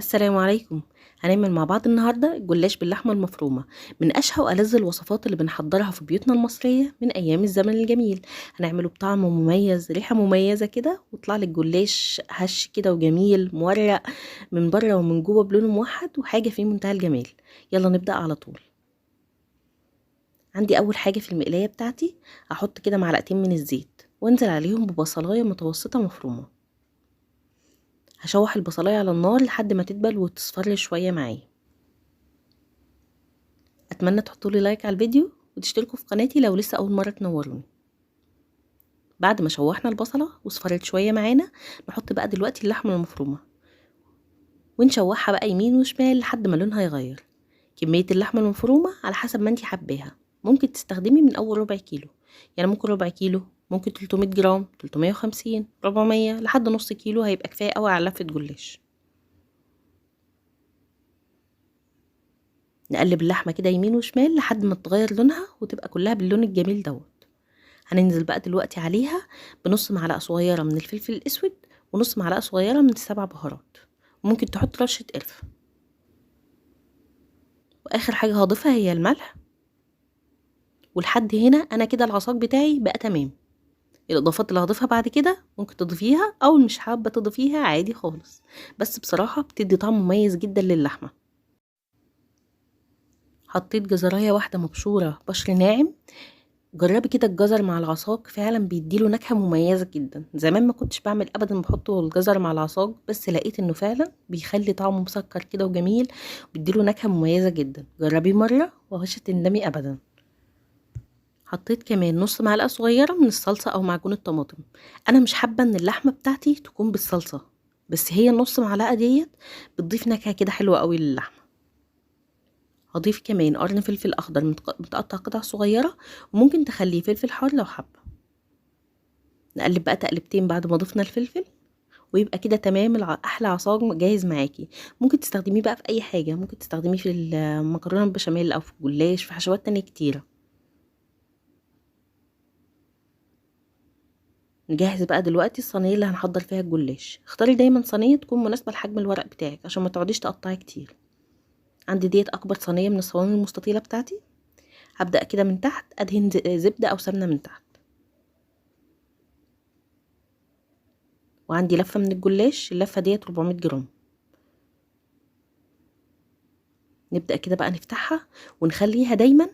السلام عليكم. هنعمل مع بعض النهاردة الجلاش باللحمة المفرومة، من أشهى وألذ الوصفات اللي بنحضرها في بيوتنا المصرية من أيام الزمن الجميل. هنعمله بطعم مميز، ريحة مميزة كده، ويطلع لك جلاش هش كده وجميل مورق من بره ومن جوه بلون موحد وحاجة في منتهى الجمال. يلا نبدأ على طول. عندي أول حاجة في المقلاية بتاعتي هحط كده معلقتين من الزيت وانزل عليهم ببصلاية متوسطة مفرومة. هشوح البصلاية على النار لحد ما تدبل وتصفر شوية معايا. اتمنى تحطولي لايك على الفيديو وتشتركوا في قناتي لو لسه اول مره تنوروني. بعد ما شوحنا البصله وصفرت شويه معانا، نحط بقى دلوقتي اللحمه المفرومه ونشوحها بقى يمين وشمال لحد ما لونها يغير. كميه اللحمه المفرومه على حسب ما انتي حباها، ممكن تستخدمي من اول ربع كيلو، يعني ممكن ربع كيلو، ممكن 300 جرام، 350، 400 لحد نص كيلو هيبقى كفايه قوي على لفه جلاش. نقلب اللحمه كده يمين وشمال لحد ما تغير لونها وتبقى كلها باللون الجميل دوت. هننزل بقى دلوقتي عليها بنص معلقه صغيره من الفلفل الاسود ونص معلقه صغيره من السبع بهارات، وممكن تحط رشه قرفه. واخر حاجه هضيفها هي الملح. ولحد هنا انا كده العصاج بتاعي بقى تمام. الاضافات اللي هضيفها بعد كده ممكن تضيفيها او مش حابه تضيفيها عادي خالص، بس بصراحه بتدي طعم مميز جدا للحمه. حطيت جزرايه واحده مبشوره بشر ناعم. جربي كده الجزر مع العصاج، فعلا بيديله نكهة مميزة جدا. زمان ما كنتش بعمل ابدا بحطه الجزر مع العصاج، بس لقيت انه فعلا بيخلي طعمه مسكر كده وجميل وبيديله نكهة مميزة جدا. جربيه مرة ومش هتندمي ابدا. حطيت كمان نص معلقة صغيرة من الصلصة او معجون الطماطم. انا مش حابة ان اللحمة بتاعتي تكون بالصلصة، بس هي النص معلقة ديت بتضيف نكهة كده حلوة قوي للحمة. هضيف كمان قرن فلفل اخضر متقطع قطع صغيرة، وممكن تخليه فلفل حار لو حابة. نقلب بقى تقلبتين بعد ما ضفنا الفلفل، ويبقى كده تمام. احلى عصاج جاهز معاكي. ممكن تستخدميه بقى في اي حاجه، ممكن تستخدميه في المكرونه بالبشاميل او في الجلاش، في حشوات تانية كتيره. نجهز بقى دلوقتي الصينيه اللي هنحضر فيها الجلاش. اختاري دايما صينيه تكون مناسبه لحجم الورق بتاعك عشان ما تقعديش تقطعي كتير. عندي ديت اكبر صينيه من الصواني المستطيله بتاعتي. هبدا كده من تحت ادهن زبده او سمنه من تحت. وعندي لفه من الجلاش، اللفه ديت 400 جرام. نبدأ كده بقى نفتحها ونخليها دايما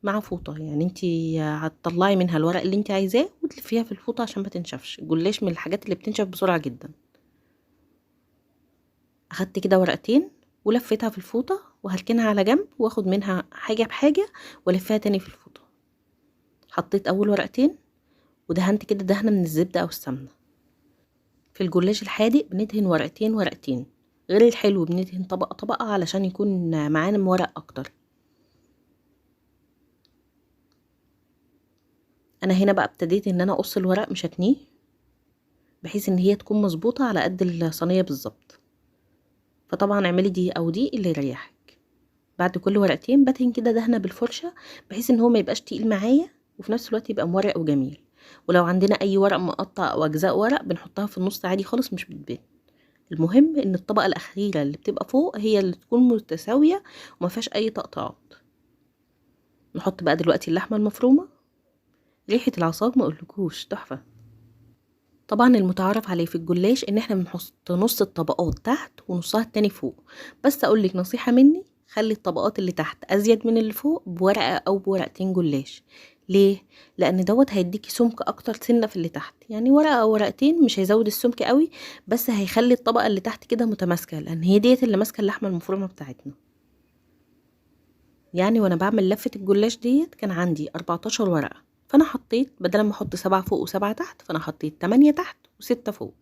مع فوطة، يعني انتي هتطلعي منها الورق اللي انتي عايزاه وتلفيها في الفوطة عشان ما تنشفش. الجلاش من الحاجات اللي بتنشف بسرعة جدا. اخدت كده ورقتين ولفيتها في الفوطة وهركنها على جنب واخد منها حاجة بحاجة والفها تاني في الفوطة. حطيت اول ورقتين ودهنت كده دهنة من الزبدة او السمنة. في الجلاش الحادق بندهن ورقتين ورقتين، غير الحلو بندهن طبقة طبقة علشان يكون معانا ورق اكتر. انا هنا بقى ابتديت ان انا اقص الورق مش هتنيه، بحيث ان هي تكون مظبوطه على قد الصينيه بالظبط. فطبعا اعملي دي او دي اللي يريحك. بعد كل ورقتين بدهن كده دهنه بالفرشه، بحيث ان هو ما يبقاش تقيل معايا وفي نفس الوقت يبقى مورق وجميل. ولو عندنا اي ورق مقطع او اجزاء ورق بنحطها في النص عادي خالص مش بتبان. المهم ان الطبقه الاخيره اللي بتبقى فوق هي اللي تكون متساويه وما فيهاش اي تقطعات. نحط بقى دلوقتي اللحمه المفرومه. ريحه العصاج ما اقولكوش تحفه. طبعا المتعارف عليه في الجلاش ان احنا بنحط نص الطبقات تحت ونصها التاني فوق، بس اقولك نصيحة مني، خلي الطبقات اللي تحت ازيد من اللي فوق بورقة او بورقتين جلاش. ليه؟ لان دوت هيديكي سمك اكتر سنة في اللي تحت، يعني ورقة او ورقتين مش هيزود السمك قوي، بس هيخلي الطبقة اللي تحت كده متماسكة، لان هي ديت اللي ماسكة اللحمة المفرومة بتاعتنا. يعني وانا بعمل لفة الجلاش ديت كان عندي 14 ورقة، فانا حطيت بدل ما احط 7 فوق و7 تحت، فانا حطيت 8 تحت و6 فوق.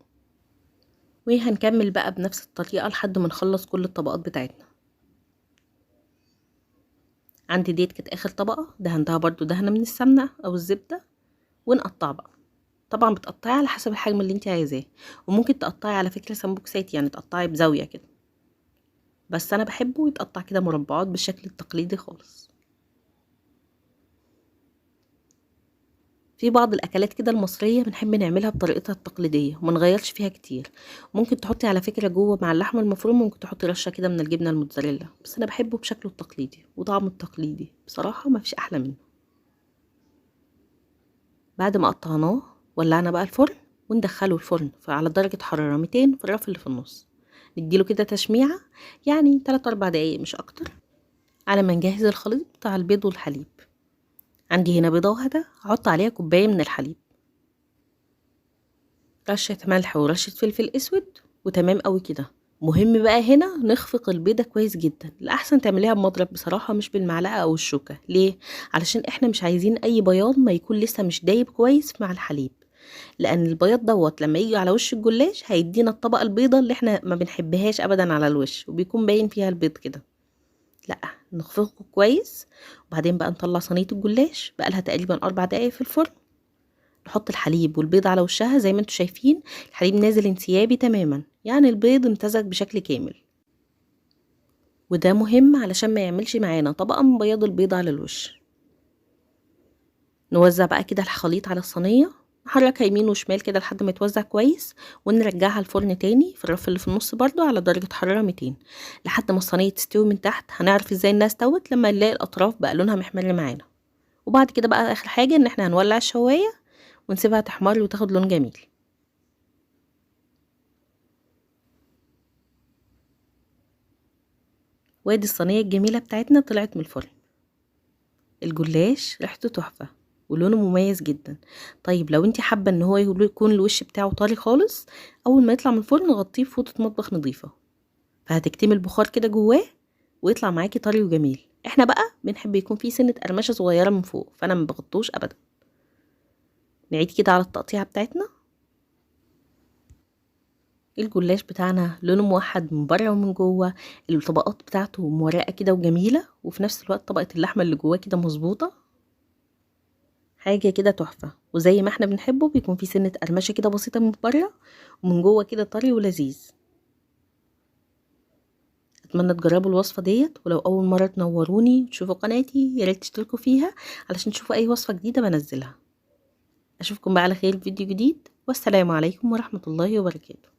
وهنكمل بقى بنفس الطريقة لحد ما نخلص كل الطبقات بتاعتنا. عندي ديت كانت اخر طبقة دهنتها برضو دهنة من السمنة او الزبدة. ونقطع بقى. طبعا بتقطعي على حسب الحجم اللي انت عايزاه، وممكن تقطعي على فكرة سمبوكسات، يعني تقطعي بزاوية كده، بس انا بحبه يتقطع كده مربعات بالشكل التقليدي خالص. في بعض الاكلات كده المصريه بنحب نعملها بطريقتها التقليديه وما نغيرش فيها كتير. ممكن تحطي على فكره جوه مع اللحمه المفرومه، ممكن تحطي رشه كده من الجبنه الموتزاريلا، بس انا بحبه بشكله التقليدي وطعمه التقليدي بصراحه ما فيش احلى منه. بعد ما قطعناه ولعنا بقى الفرن وندخله الفرن على درجه حراره 200 في الرف اللي في النص. نديله كده تشميعه، يعني 3 4 دقايق مش اكتر، على ما نجهز الخليط بتاع البيض والحليب. عندي هنا بيضه واحده هحط عليها كوبايه من الحليب، رشة ملح ورشة فلفل اسود، وتمام قوي كده. مهم بقى هنا نخفق البيضة كويس جدا، الأحسن تعمليها بمضرب بصراحة مش بالمعلقة أو الشوكة. ليه؟ علشان احنا مش عايزين أي بياض ما يكون لسه مش دايب كويس مع الحليب، لأن البياض دوت لما يجي على وش الجلاش هيدينا الطبقة البيضة اللي احنا ما بنحبهاش أبدا على الوش وبيكون باين فيها البيض كده. لأ، نخفقه كويس. وبعدين بقى نطلع صينية الجلاش بقى لها تقريبا 4 دقايق في الفرن. نحط الحليب والبيض على وشها زي ما انتوا شايفين، الحليب نازل انسيابي تماما، يعني البيض امتزج بشكل كامل، وده مهم علشان ما يعملش معانا طبقة من بياض البيض على الوش. نوزع بقى كده الخليط على الصينية، نحركها يمين وشمال كده لحد ما يتوزع كويس، ونرجعها الفرن تاني في الرف اللي في النص برضو على درجة حرارة 200 لحد ما الصينية تستوي من تحت. هنعرف ازاي انها استوت لما نلاقي الاطراف بقى لونها محمر معانا. وبعد كده بقى اخر حاجة ان احنا هنولع الشواية ونسيبها تحمر وتاخد لون جميل. وادي الصينية الجميلة بتاعتنا طلعت من الفرن. الجلاش ريحته تحفة ولونه مميز جدا. طيب لو انت حابة ان هو يكون الوش بتاعه طري خالص، اول ما يطلع من الفرن غطيه بفوطة مطبخ نظيفة، فهتكتمي البخار كده جواه ويطلع معاكي طري وجميل. احنا بقى بنحب يكون فيه سنة قرمشة صغيرة من فوق، فانا ما بغطوش ابدا. نعيد كده على التقطيعة بتاعتنا. الجلاش بتاعنا لونه موحد من بره ومن جوه، الطبقات بتاعته مورقة كده وجميلة، وفي نفس الوقت طبقة اللحمة اللي جواه كده مظبوطة، حاجة كده تحفة. وزي ما احنا بنحبه بيكون في سنة قرمشة كده بسيطة من بره، ومن جوه كده طري ولذيذ. اتمنى تجربوا الوصفة ديت، ولو اول مرة تنوروني وتشوفوا قناتي ياريت تشتركوا فيها علشان تشوفوا اي وصفة جديدة بنزلها. اشوفكم بقى على خير في فيديو جديد، والسلام عليكم ورحمة الله وبركاته.